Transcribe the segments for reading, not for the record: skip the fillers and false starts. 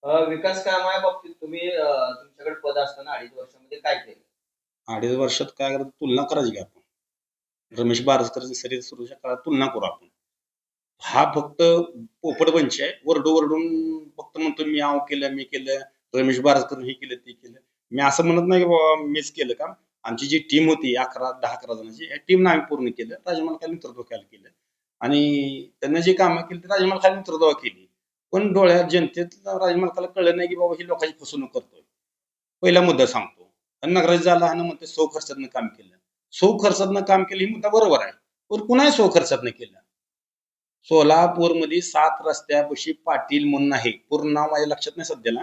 विकास कामाबाबतीत तुम्ही तुमच्याकडे पद असताना 2.5 वर्षामध्ये काय केलं? 2.5 वर्षात काय करायचं, तुलना करायची का आपण? रमेश बारसकरची शर्यत सुरूच्या काळात तुलना करू आपण. हा फक्त पोपटपंची आहे. वरडून फक्त म्हणतो मी आव केलं, मी केलं, रमेश बारसकर हे केलं, ते केलं. मी असं म्हणत नाही की बाबा मीच केलं काम. आमची जी टीम होती 11-10 जणांची, या टीमनं आम्ही पूर्ण केलं. राजमालकाने नेतृत्वाखाली केलं. आणि त्यांनी जी कामं केली ती राजमालकाने नेतृत्वात केली. पण डोळ्यात जनतेत राजमालकाला कळलं नाही की बाबा ही लोकांची फसवणूक करतोय. पहिला मुद्दा सांगतो. आणि नगराज झाला आणि म्हणते सौ खर्चातनं काम केलं. सौ खर्चातनं काम केलं ही मुद्दा बरोबर आहे. पण कुणाही सौ खर्चातनं केलं. सोलापूरमध्ये 7 रस्त्यापाशी पाटील म्हणून आहे. पूर्ण नाव माझ्या लक्षात नाही सध्याला.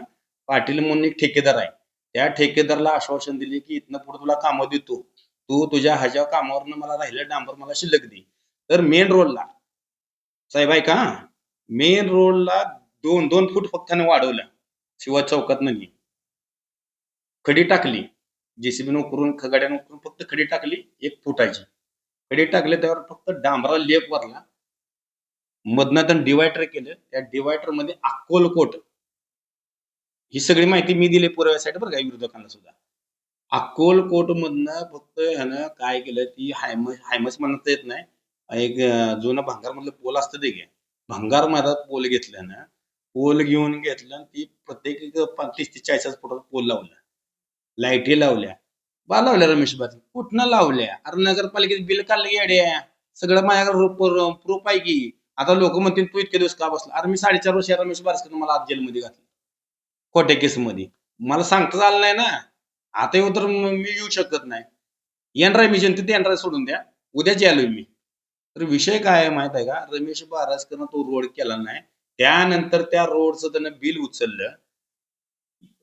पाटील म्हणून एक ठेकेदार आहे. त्या ठेकेदाराला आश्वासन दिले की इथनं पुढे तुला कामं देतो. तू तुझ्या ह्याच्या कामावरनं मला राहिलं डांबर मला शिल्लक दे. तर मेन रोडला साहेब आहे का, मेन रोडला 2-2 फूट फक्त वाढवलं. शिवा चौकात नाही खडी टाकली. जेसीबीनं उकरून गाड्यानं उकरून फक्त खडी टाकली 1 फुटाची. खडी टाकले त्यावर फक्त डांबराला लेप वरला. मधनं त्यांनी डिवायडर केलं. त्या डिवायडर मध्ये अक्कलकोट ही सगळी माहिती मी दिली पुराव्या साईड बरं का विरोधकांना सुद्धा. अक्कलकोट मधनं फक्त ह्यानं काय केलं, ती हायमस म्हणता येत नाही, एक जुनं भंगार मधलं पोल असतं ते घ्या, भंगार मधात पोल घेतलं ना, पोल घेऊन घेतलं ती प्रत्येक 30-40 फुटाचा पोल लावला. लाईटी लावल्या. बा लावल्या रमेश बाजी कुठनं लावल्या? अरे नगरपालिकेत बिल काढलं येड्या. सगळं माझ्याकडे प्रूफ आहे की. आता लोक म्हणतील तू इतके दिवस का बसला? अरे मी 4.5 वर्ष रमेश बारसकर मला आज जेलमध्ये घातलं खोट्या केसमध्ये. मला सांगता आलं नाही ना. आता येऊ तर मी येऊ शकत नाही. येणार आहे मी जनतेत येणार आहे, सोडून द्या. उद्याच आलोय मी. तर विषय काय आहे माहित आहे का, रमेश बारसकरनं तो रोड केला नाही. त्यानंतर त्या रोडचं त्यानं बिल उचललं.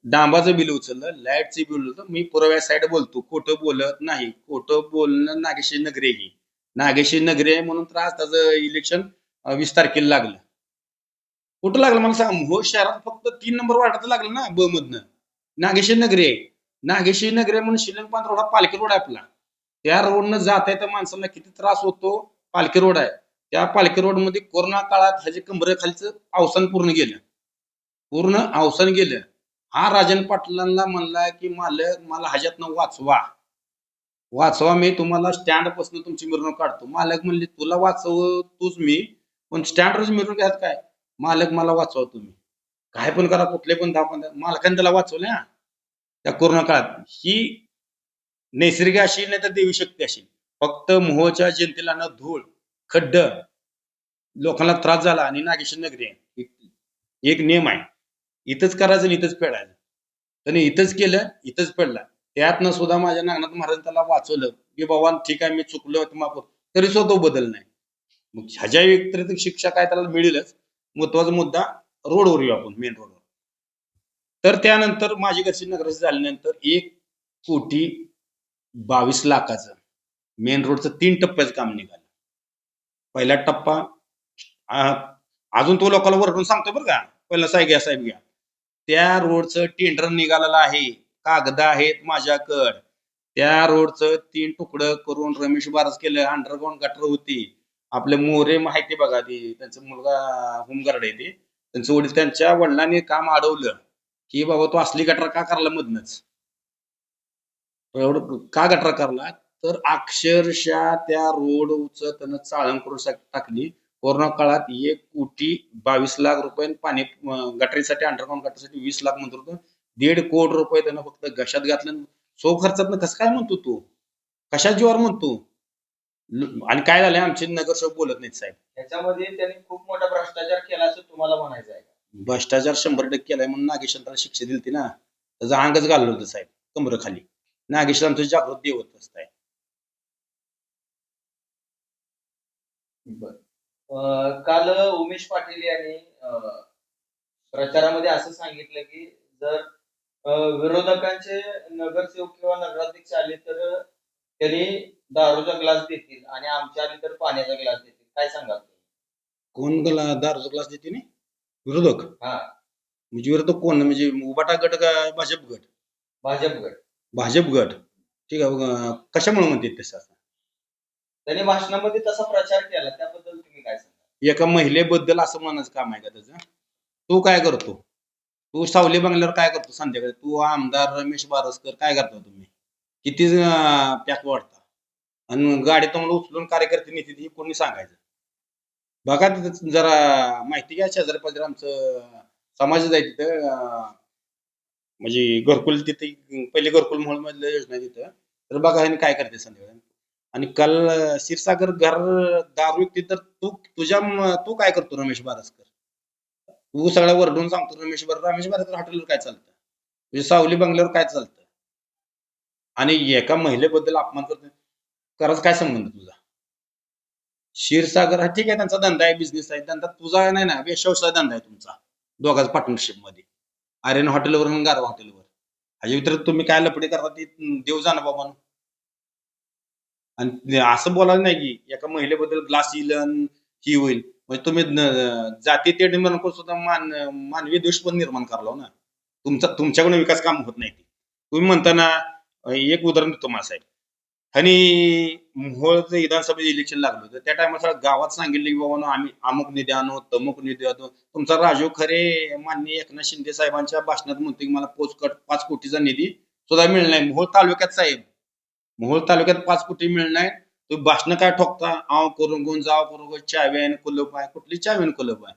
डांबाचं बिल उचललं, लाईटचं बिल होतं. मी पुराव्या साईड बोलतो, खोटं बोलत नाही. खोटं बोलणं नागेशी नगरे ही. नागेशी नगरे म्हणून त्रास त्याचं इलेक्शन 20 तारखेला लागलं. कुठं लागलं मला सांग. हो शहरात फक्त 3 नंबर वार्डात लागलं ना ब मधनं. नागेशी नगरे. नागेशी नगरे म्हणून शिलंगपान रोड हा पालखी रोड आहे आपला. त्या रोडनं जाता येतं माणसाला किती त्रास होतो. पालखी रोड आहे. त्या पालखी रोड मध्ये कोरोना काळात ह्याचे खालचं अवसान पूर्ण गेलं. पूर्ण अवसान गेलं. हा राजन पाटलांना म्हणला की मालक मला ह्याच्यातनं वाचवा. वाचवा, मी तुम्हाला स्टँड पासून तुमची मिरवणूक काढतो. मालक म्हणले तुला वाचव तूच मी, पण स्टँडवरच मिरवणूक घ्यात काय? मालक मला वाचवा तुम्ही. काय पण करा, कुठले पण 10-15 मालकाने त्याला वाचवले ना त्या कोरोना काळात. ही नैसर्गिक अशी नाही तर देवी शक्ती अशी. फक्त मोहोळच्या जनतेला ना धूळ, खड्ड, लोकांना त्रास झाला आणि नागेश्वर नगरी आहे. एक नियम आहे, इथंच करायचं आणि इथंच फेडायचं. त्याने इथंच केलं, इथंच फेडला. त्यातनं सुद्धा माझ्या नागनाथ महाराज त्याला वाचवलं की बाबा ठीक आहे मी चुकलो माफ, तरी सुद्धा तो बदल नाही. मग ह्याच्या व्यतिरिक्त शिक्षा काय त्याला मिळेलच. महत्वाचा मुद्दा रोडवर येऊ आपण, मेन रोडवर. तर त्यानंतर माझी घरची नगराची झाल्यानंतर 1,22,00,000 मेन रोडचं 3 टप्प्याचं काम निघालं. पहिला टप्पा अजून तो लोकांना वरडून सांगतो बरं का, पहिला साहेब घ्या. त्या रोडचं टेंडर निघालेलं आहे, कागद आहेत माझ्याकडं. त्या रोडचं 3 तुकडं करून रमेश बारस केलं. अंडरग्राऊंड गटर होती. आपले मोरे माहिती बघा, ती त्यांचा मुलगा होमगार्ड आहे ते. त्यांचं वडील त्यांच्या वडिलांनी काम अडवलं की बाबा तो असली गटर का करला मधनच. एवढं का गटर करला, तर अक्षरशः त्या रोडचं त्यानं चाळण करून टाकली. कोरोना काळात 1,22,00,000 रुपये पाणी गटरीसाठी, अंडरग्राऊंड गटरसाठी 20 लाख मंजूर होतं. 1.5 कोटी रुपये त्यानं फक्त घशात घातलं. सो खर्चातनं कसं काय म्हणतो तू? कशा जीवावर म्हणतो? आणि काय झालंय, आमचे नगरसेवक बोलत नाहीत साहेब. त्याच्यामध्ये त्यांनी खूप मोठा भ्रष्टाचार केला असं तुम्हाला म्हणायचं आहे? भ्रष्टाचार 100% केलाय म्हणून नागेश्वराला शिक्षा दिली ना. त्याचं अंगच घाललं होतं साहेब कमरेखाली. नागेश्वर आमचं जागृत देवत असताय. काल उमेश पाटील यांनी प्रचारामध्ये असं सांगितलं की जर विरोधकांचे नगरसेवक किंवा नगराध्यक्ष आले तर त्यांनी दारूचा ग्लास देतील आणि आमच्या आली तर पाण्याचा ग्लास देतील. काय सांगाल? कोण दारूचा ग्लास देते नाही विरोधक? हा, म्हणजे विरोधक कोण? म्हणजे उबाटा गट का भाजप गट? भाजप गट. भाजप गट, ठीक आहे. कशामुळे म्हणते तसं? त्यांनी भाषणामध्ये तसा प्रचार केला, त्याबद्दल तुम्ही काय सांगा? एका महिलेबद्दल असं म्हणायचं काम आहे का त्याचं? तो काय करतो? तू सावली बंगल्यावर काय करतो संध्याकाळी? तू आमदार रमेश बारसकर काय करता तुम्ही? किती पॅक वाढता आणि गाडी तुम्हाला उचलून कार्यकर्ते नेते ही कोणी सांगायचं? बघा तिथं जरा माहिती घ्या, शेजारी पाजारी आमचं समाजच आहे तिथं. म्हणजे घरकुल तिथे पहिले घरकुल म्हणून मधल्या योजना आहे तिथं. तर बघा ह्यांनी काय करते संध्याकाळी. आणि काल क्षीरसागर घर दारू विकते तर तू काय करतो रमेश बारसकर? तू सगळ्या वरडून सांगतो रमेश बारसकर हॉटेलवर काय चालतं? म्हणजे सावली बंगल्यावर काय चालतं? आणि एका महिलेबद्दल अपमान करतो. करायचा काय संबंध तुझा? क्षीरसागर हा ठीक आहे, त्यांचा धंदा आहे, बिझनेस आहे. धंदा तुझा नाही ना, व्यवसाय धंदा आहे तुमचा. दोघांचा पार्टनरशिप मध्ये. आर्यन हॉटेलवर आणि गारवा हॉटेलवर. ह्याच्या व्यतिरिक्त तुम्ही काय लफडी करता ते देव जाणं बाबा. आणि असं बोलायला नाही की एका महिलेबद्दल ग्लास येईल आणि ही होईल. म्हणजे तुम्ही जाती तेढ नको सुद्धा मानवी द्वेष पण निर्माण करलो ना. तुमच्याकडून विकास काम होत नाही. तुम्ही म्हणता ना, एक उदाहरण देतो माझं. आणि मोहोळचं विधानसभेचं इलेक्शन लागलं होतं त्या टायमाला गावात सांगितलं की बाबा आम्ही अमुक निधी आणू तमुक निधी आणू. तुमचा राजीव खरे माननीय एकनाथ शिंदे साहेबांच्या भाषणात म्हणतो की मला 5 कोटीचा निधी सुद्धा मिळणार नाही. मोहोळ तालुक्यात साहेब, मोहोळ तालुक्यात 5 कोटी मिळणार. तुम्ही भाषण काय ठोकता? आव करून गुण जाव करून गुण चावी आणि कुलप आहे. कुठली चावी आणि कुलप आहे?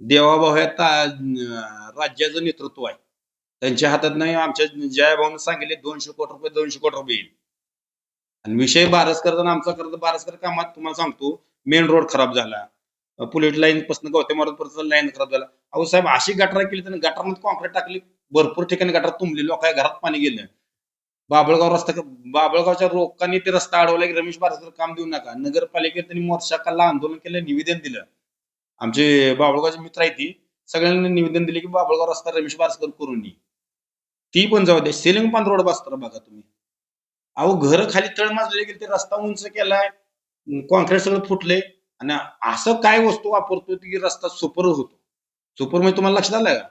देवाभाऊ हे राज्याचं नेतृत्व आहे. त्यांच्या हातात नाही. आमच्या जयाभाऊन सांगितले 200 कोटी रुपये येईल. आणि विषय बारसकरचा आमचा करतो. बारसकर कामात तुम्हाला सांगतो, मेन रोड खराब झाला, पुलेट लाईन पासून गवते मारत लाईन खराब झाला. अहो साहेब, अशी गटार केली तर गटारमध्ये कॉन्क्रीट टाकली, भरपूर ठिकाणी गटार तुंबली, लोकांच्या घरात पाणी गेलं. बाबळगावच्या लोकांनी ते रस्ता अडवला की रमेश बारसकर काम देऊ नका. नगरपालिकेत त्यांनी मोर्चाकाला आंदोलन केलं, निवेदन दिलं. आमचे बाबळगावचे मित्र आहेत ती सगळ्यांनी निवेदन दिले की बाबळगाव रस्ता रमेश बारसकर करून ये. ती पण जाऊ दे. सेलिंग पण रोड बसतात बघा तुम्ही. अहो घर खाली तळ माजले गेले, ते रस्ता उंच केलाय, कॉन्क्रीट सगळं फुटले. आणि असं काय वस्तू वापरतो की रस्ता सुपर होतो? सुपर म्हणजे तुम्हाला लक्षात आलं का?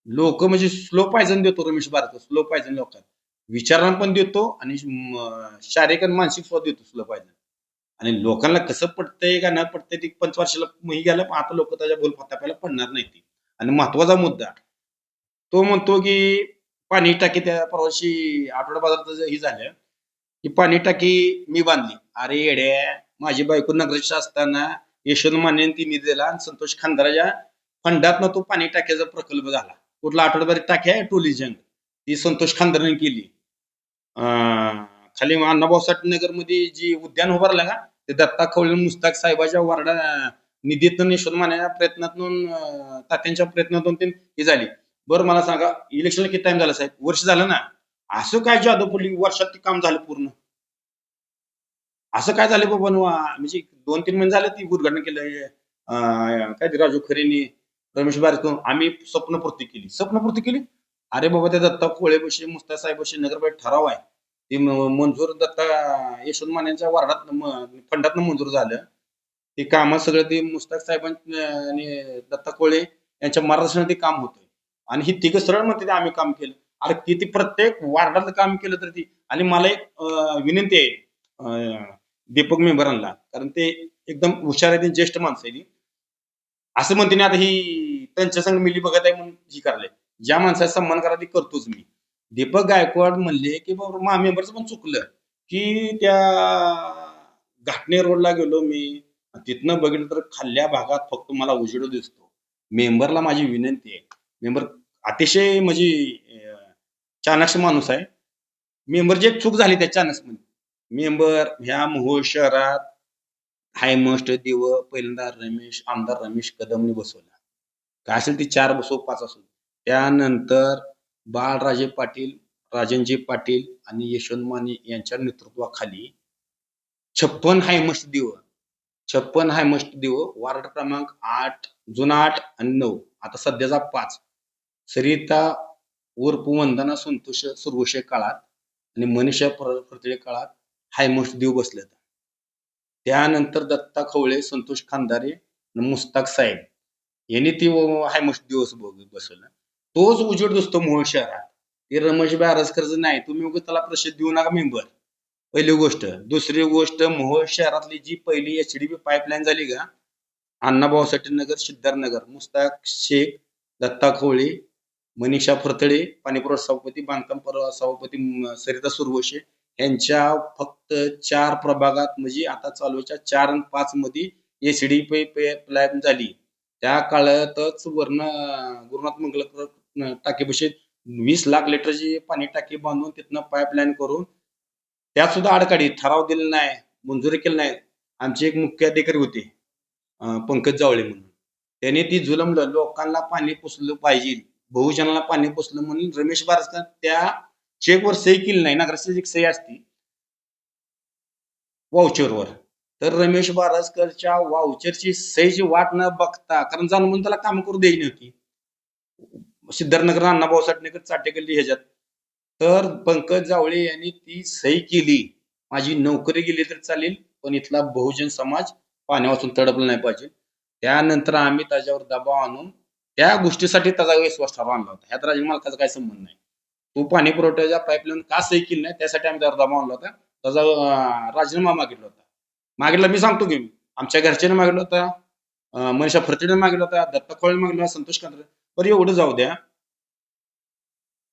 लोक म्हणजे स्लो पायझन देतो रमेश बारकर, स्लो पायझन लोकांना विचारणा पण देतो आणि शारीरिक आणि मानसिक सुद्धा देतो स्लो पायझन. आणि लोकांना कसं पडतंय का नाही पडतंय ते 5 वर्षाला गेलं, पण आता लोक त्याच्या बोलफटाप्याला पडणार नाही ती. आणि महत्वाचा मुद्दा तो म्हणतो की पाणी टाकी त्या परवाशी आठवडा बाजारात ही झालं की पाणी टाकी मी बांधली. अरे येड्या, माझी बायको नगराध्यक्ष असताना यशवंत मानेने ती निधी दिला आणि संतोष खानदाराच्या फंडातनं तो पाणी टाक्याचा प्रकल्प झाला. कुठला आठवडाभर टाकी आहे टोली जंग, ती संतोष खानदाराने केली. खाली अण्णाभाऊ साठे नगर मध्ये जी उद्यान उभारलं का, ते दत्ता खवळे मुस्ताक साहेबाच्या वार्डा निधीतून यशवंत मानेच्या प्रयत्नातून तात्यांच्या प्रयत्नातून ती झाली. बरं मला सांगा, इलेक्शनला किती टाइम झाला साहेब? वर्ष झालं ना. असं काय जादू पडली वर्षात ते काम झालं पूर्ण? असं काय झालं बाबा म्हणजे 2-3 महिने झाले ती उद्घाटन केलं. काय ते राजू खरेनी रमेश बारकर आम्ही स्वप्नपूर्ती केली. स्वप्नपूर्ती केली? अरे बाबा, त्या दत्ता कोळेपाशी मुस्ताक साहेबाशी नगरपालिका ठराव आहे, ते मंजूर दत्ता यशवंत मानेच्या वार्डात फंडातनं मंजूर झालं. ते काम सगळं ते मुस्ताक साहेबांनी आणि दत्ता कोळे यांच्या मार्गदर्शनात ते काम होतं. आणि ही तिघं सरळ म्हणते ते आम्ही काम केलं. अरे किती प्रत्येक वार्डातलं काम केलं तर ती. आणि मला एक विनंती आहे दीपक मेंबरांना, कारण ते एकदम हुशार आहे, ज्येष्ठ माणसं आहे ती. असं म्हणते ना, आता ही त्यांच्या संग मिली बघत आहे म्हणून ही करले. ज्या माणसाचा सन्मान करा ते करतोच मी. दीपक गायकवाड म्हणले की बाबा मेंबरचं पण चुकलं की त्या घाटणे रोडला गेलो मी, तिथनं बघितलं तर खाल्ल्या भागात फक्त मला उजेड दिसतो. मेंबरला माझी विनंती आहे, मेंबर अतिशय म्हणजे चाणाक्ष माणूस आहे. मेंबरची एक चूक झाली त्या चाणक्य मध्ये. मेंबर ह्या मोहोळ शहरात हायमस्ट दिव पहिल्यांदा आमदार रमेश कदमने बसवला. काय असेल ती 4 बसो 5 असो. त्यानंतर बाळराजे पाटील, राजनजी पाटील आणि यशवंत माने यांच्या नेतृत्वाखाली 56 हायमस्ट दिव, 56 हायमस्ट दिव वार्ड क्रमांक 8, जुना 8 आणि 9, आता सध्याचा 5, सरिता उर्फ वंदना संतोष सुरवशे काळात आणि मनीषा प्रतळे काळात हायमस्ट दिव बसले. त्यानंतर दत्ता खवळे, संतोष खानदारे, मुस्ताक साहेब यांनी ती हायमस्ट दिवस बसवला. तोच उजेड दिसतो मोहोळ शहरात. ते रमेश बारसकरचं नाही. तुम्ही उगाच त्याला प्रसिद्ध देऊ नका मेंबर, पहिली गोष्ट. दुसरी गोष्ट, मोहोळ शहरातली जी पहिली एचडीपी पाईपलाईन झाली का, अण्णाभाऊ साठे नगर, सिद्धार्थनगर, मुस्ताक शेख, दत्ता खवळे मनीषा फरतडे पाणीपुरवठा सभापती, बांधकाम सभापती सरिता सुरवशे यांच्या फक्त 4 प्रभागात म्हणजे आता चालूच्या 4 आणि 5 मध्ये एसडी पाईपलाईन झाली. त्या काळातच वरनं गुरुनाथ मंगलकर टाकीपाशी 20 लाख लिटरची पाणी टाकी बांधून तिथनं पाईपलाईन करून त्यात सुद्धा आडकाठी ठराव दिला नाही, मंजुरी केली नाही. आमचे एक मुख्याधिकारी होते पंकज जावळे म्हणून. त्यांनी ती जुलमलं लोकांना पाणी पुसलं पाहिजे, बहुजनाला पाणी पुसलं म्हणून रमेश बारसकर त्या चेकवर सही केली नाही. नगराची एक सही असती वाउचरवर. तर रमेश बारसकरच्या वाउचरची सहीची वाट न बघता, कारण जाणून म्हणून त्याला काम करू द्यायची नव्हती, सिद्धार्थनगर अण्णाभाऊ साठेकर चाटेकल्ली ह्याच्यात. तर पंकज जावळे यांनी ती सही केली. माझी नोकरी गेली तर चालेल, पण इथला बहुजन समाज पाण्यापासून तडपला नाही पाहिजे. त्यानंतर आम्ही त्याच्यावर दबाव आणून त्या गोष्टीसाठी त्याचा विश्वास ठरवा आणला होता. ह्यात राजन मालकाचा काही संबंध नाही. तू पाणी पुरवठ्याच्या पाईपलाईन का सही केली नाही त्यासाठी आम्ही त्यावर दबाव आणला होता. त्याचा राजीनामा मागितला होता. मागितला मी सांगतो की आमच्या घरच्याने मागितला होता, मनीषा फरतडे मागितला होता, दत्ता खोळे मागितला, संतोष कांद्रे. पण एवढं जाऊ द्या,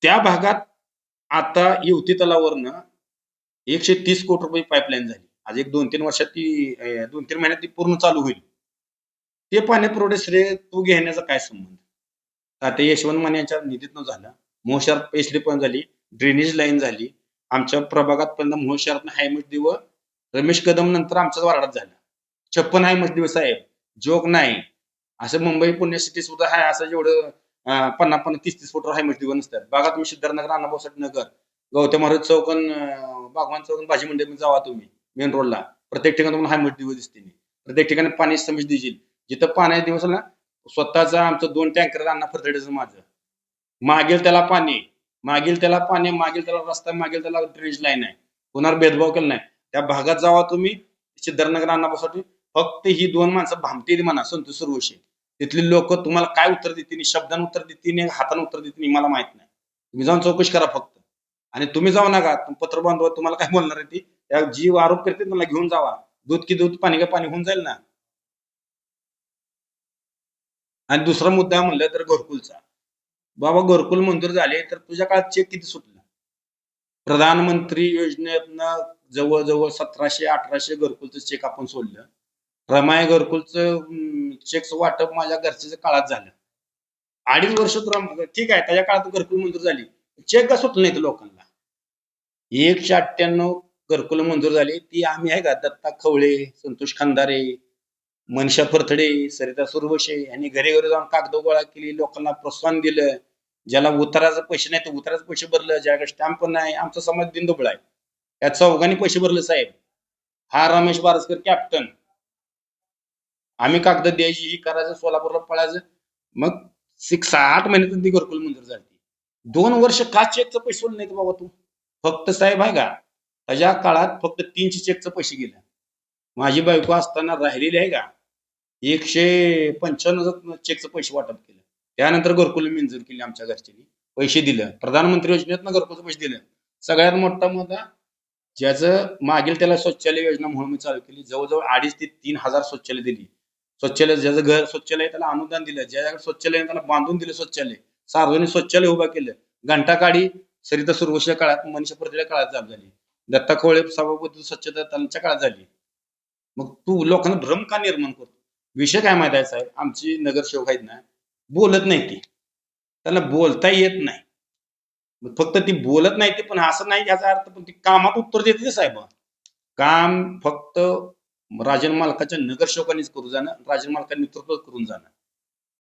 त्या भागात आता येवती तलावावरनं 130 कोटी रुपये पाईपलाईन झाली. आज एक 2-3 वर्षात ती 2-3 महिन्यात ती पूर्ण चालू होईल. ते पाणी पुरवठे श्रेय तू घेण्याचा काय संबंध? आता यशवंत माने यांच्या निधीतनं झालं, मोहशहरात पेसली पण झाली, ड्रेनेज लाईन झाली. आमच्या प्रभागात पहिल्यांदा मोहशहरातनं हाय मजदी व रमेश कदम नंतर आमच्याच वार्डात झालं. 56 हाय मजदी साहेब, जोक नाही. असं मुंबई पुणे सिटी सुद्धा आहे, असं जेवढं 50-50, 30-30 फुटावर हाय मजदी नसतात. बघा तुम्ही सिद्धार्थनगर, अण्णाभाऊ साठे नगर, गौतम महाराज चौकन, बागवान चौकन, भाजी मंडई जावा तुम्ही मेन रोडला, प्रत्येक ठिकाणी तुम्हाला हाय मजदी दिसते. प्रत्येक ठिकाणी पाणी समज देईल. जिथं पाण्याचा दिवस ना, स्वतःचा आमचं 2 टँकर अण्णा फरतडेचं माझं, मागेल त्याला पाणी, मागेल त्याला पाणी, मागेल त्याला रस्ता, मागेल त्याला ड्रेनेज लाईन आहे. कुणावर भेदभाव केला नाही. त्या भागात जावा तुम्ही सिद्धार्थनगर, अण्णाभाऊसाठी फक्त ही 2 माणसं भामटेली म्हणा, संतोष सुरवशे. तिथली लोक तुम्हाला काय उत्तर देतील, शब्दानं उत्तर देतील, हातानं उत्तर देतील मला माहित नाही. तुम्ही जाऊन चौकशी करा फक्त. आणि तुम्ही जाऊ नका, पत्र बांधवा तुम्हाला काय बोलणार आहे ती, त्या जी आरोप करते मला घेऊन जावा. दूध की दूध, पाणी का पाणी होऊन जाईल ना. आणि दुसरा मुद्दा म्हणलं तर घरकुलचा. बाबा घरकुल मंजूर झाले तर तुझ्या काळात चेक किती सुटला? प्रधानमंत्री योजनेतनं जवळजवळ 1700-1800 घरकुलचं चेक आपण सोडलं. रमाई घरकुलचं चेकचं वाटप माझ्या घरच्या काळात झालं. 2.5 वर्ष तर ठीक आहे, त्याच्या काळात घरकुल मंजूर झाली, चेक का सुटलं नाही लोकांना? 198 घरकुल मंजूर झाली. ती आम्ही आहे का दत्ता खवळे, संतोष खंदारे, मनीषा फरतडे, सरिता सुरवशे यांनी घरी घरी जाऊन कागद गोळा केली, लोकांना प्रोत्साहन दिलं. ज्याला उताराचे पैसे नाही ते उताराचे पैसे भरलं, ज्याकडे स्टॅम्प नाही. आमचा समाज दिनदुबळ आहे, या चौघांनी पैसे भरले साहेब. हा रमेश बारसकर कॅप्टन, आम्ही कागद द्यायची, ही करायचं, सोलापूरला पळायचं. मग 6-8 महिन्यात ती घरकुल मंजूर झाली. 2 वर्ष का चेकचं पैसे सोडलं नाही बाबा तू? फक्त साहेब आहे का त्याच्या काळात फक्त 300 चेकचं पैसे गेले. माझी बायको असताना राहिलेली आहे का 195 चेकचं पैसे वाटप केलं. त्यानंतर घरकुल मंजूर केली, आमच्या घरच्यांनी पैसे दिलं, प्रधानमंत्री योजनेतनं घरकुलचं पैसे दिलं. सगळ्यात मोठा मुद्दा, ज्याचं मागील त्याला शौचालय योजना म्हणून मी चालू केली. जवळजवळ 2,500 ते 3,000 शौचालय दिली. शौचालय, ज्याचं घर शौचालय त्याला अनुदान दिलं, ज्याच्याकडे शौचालय त्याला बांधून दिलं शौचालय, सार्वजनिक शौचालय उभा केलं. घंटाकाळी सरिता सुरवशेच्या काळात, मनीषा फरतडेच्या काळात चालू झाली, दत्ता खवळे सभापती स्वच्छता त्यांच्या काळात झाली. मग तू लोकांना भ्रम का निर्माण करतो? विषय काय माहिती आहे साहेब, आमची नगरसेवक आहेत ना, बोलत नाही ती, त्यांना बोलता येत नाही. फक्त ती बोलत नाही ते, पण असं नाही याचा अर्थ, पण ती कामात उत्तर देते साहेब. काम फक्त राजन मालकाच्या नगरसेवकांनीच करू जाणं, राजन मालकांनी नेतृत्व करून जाणं.